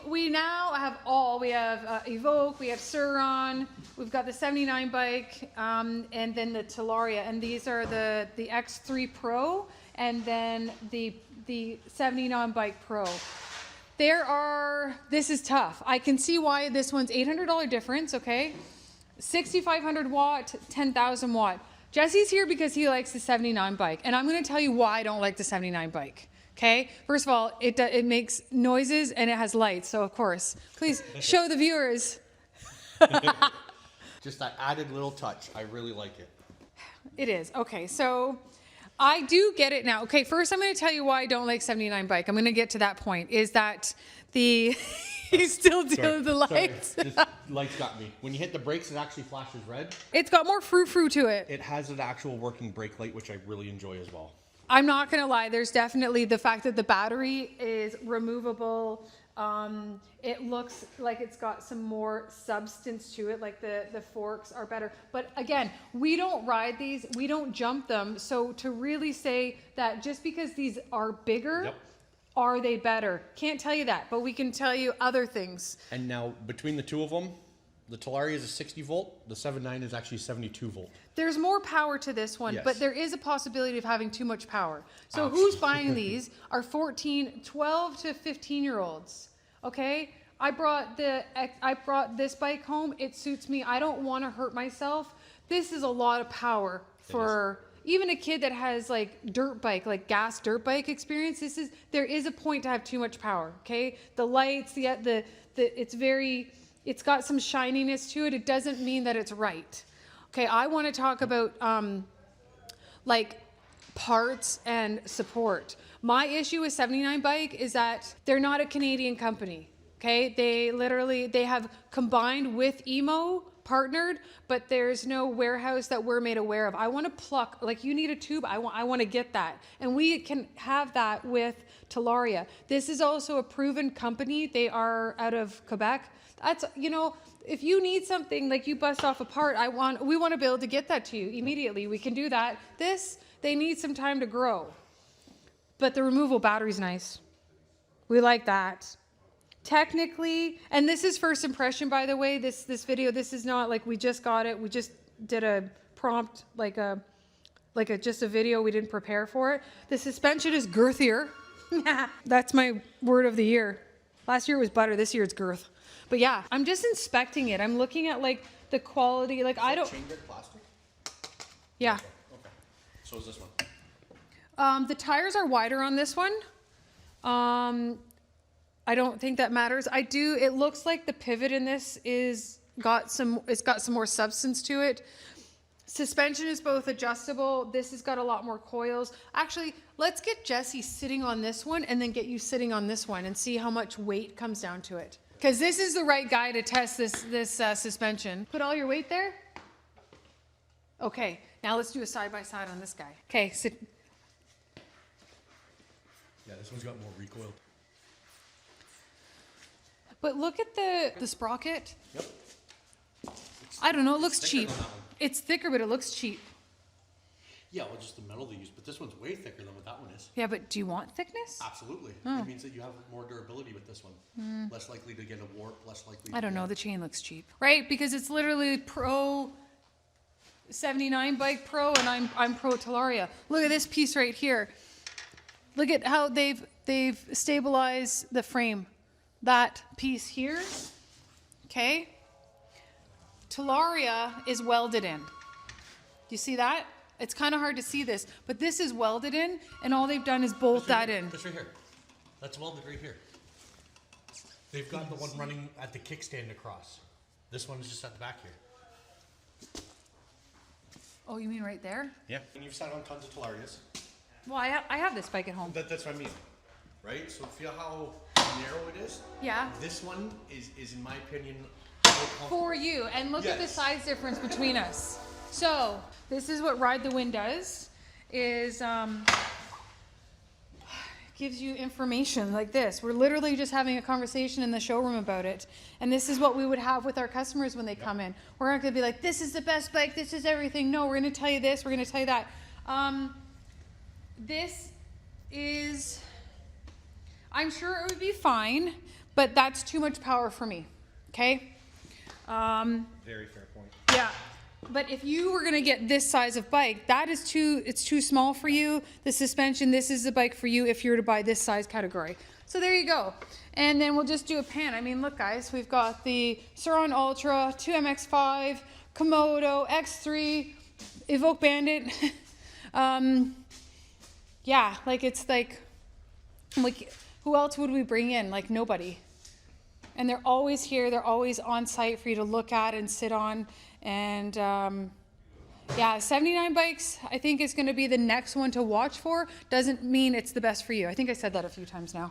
we now have we have Evoque, we have Sur-Ron, we've got the 79 bike, and then the Talaria, and these are the X3 Pro, and then the 79 bike Pro. This is tough. I can see why this one's $800 difference, okay? 6,500 watt, 10,000 watt. Jesse's here because he likes the 79 bike, and I'm going to tell you why I don't like the 79 bike. Okay, first of all, it makes noises and it has lights, so of course, please show the viewers. Just that added little touch. I really like it. It is. Okay, so I do get it now. Okay, first I'm going to tell you why I don't like 79 bike. I'm going to get to that point. Is that he's still doing the lights. This lights got me. When you hit the brakes, it actually flashes red. It's got more frou-frou to it. It has an actual working brake light, which I really enjoy as well. I'm not going to lie. There's definitely the fact that the battery is removable. It looks like it's got some more substance to it, like the forks are better. But again, we don't ride these, we don't jump them. So to really say that just because these are bigger, yep. Are they better? Can't tell you that, but we can tell you other things. And now between the two of them, the Talaria is a 60 volt, the 7.9 is actually 72 volt. There's more power to this one, yes. But there is a possibility of having too much power. So Ouch. Who's buying these are 12 to 15 year olds. Okay, I brought this bike home. It suits me. I don't want to hurt myself. This is a lot of power for even a kid that has like dirt bike, like gas dirt bike experience. There is a point to have too much power. Okay, the lights, it's got some shininess to it. It doesn't mean that it's right. Okay, I want to talk about like parts and support. My issue with 79 bike is that they're not a Canadian company. Okay, they have combined with Emo, partnered, but there's no warehouse that we're made aware of. I want to pluck, like you need a tube, I want to get that. And we can have that with Talaria. This is also a proven company. They are out of Quebec. That's, if you need something, like you bust off a part, we want to be able to get that to you immediately. We can do that. They need some time to grow. But the removable battery's nice. We like that. Technically, and this is first impression, by the way, this video, this is not like we just got it. We just did a prompt, just a video. We didn't prepare for it. The suspension is girthier. That's my word of the year. Last year it was butter. This year it's girth. But yeah, I'm just inspecting it. I'm looking at like the quality. Like I don't. Chain grip plastic? Yeah. Okay. So is this one. The tires are wider on this one. I don't think that matters. It looks like the pivot in this it's got some more substance to it. Suspension is both adjustable. This has got a lot more coils. Actually, let's get Jesse sitting on this one and then get you sitting on this one and see how much weight comes down to it. Because this is the right guy to test this suspension. Put all your weight there. Okay, now let's do a side-by-side on this guy. Okay, sit. Yeah, this one's got more recoil. But look at the sprocket. Yep. I don't know, it looks cheap. It's thicker, but it looks cheap. Yeah, well, just the metal they use, but this one's way thicker than what that one is. Yeah, but do you want thickness? Absolutely. It means that you have more durability with this one. Less likely to get a warp, less likely to I don't know, the chain looks cheap. Right? Because it's literally Pro 79 bike Pro and I'm Pro Talaria. Look at this piece right here. Look at how they've stabilized the frame. That piece here, okay? Talaria is welded in. Do you see that? It's kind of hard to see this, but this is welded in, and all they've done is bolt that in. This right here. That's welded right here. They've got the one running at the kickstand across. This one is just at the back here. Oh, you mean right there? Yeah. And you've sat on tons of Talarias. Well, I have this bike at home. That's what I mean, right? So feel how narrow it is. Yeah. This one is in my opinion, for you, and look at the size difference between us. So this is what Ride the Wind does, is gives you information like this. We're literally just having a conversation in the showroom about it, and this is what we would have with our customers when they come in. We're not going to be like, this is the best bike, this is everything. No, we're going to tell you this, we're going to tell you that. This is, I'm sure it would be fine, but that's too much power for me. Okay. Very fair point. Yeah. But if you were gonna get this size of bike, it's too small for you. The suspension, this is the bike for you if you were to buy this size category. So there you go. And then we'll just do a pan. I mean, look guys, we've got the Sur-Ron Ultra, 2MX5, Komodo, X3, Evoque Bandit. Yeah, like it's like who else would we bring in? Like nobody. And they're always here. They're always on site for you to look at and sit on. And yeah, 79 bikes, I think is going to be the next one to watch for. Doesn't mean it's the best for you. I think I said that a few times now.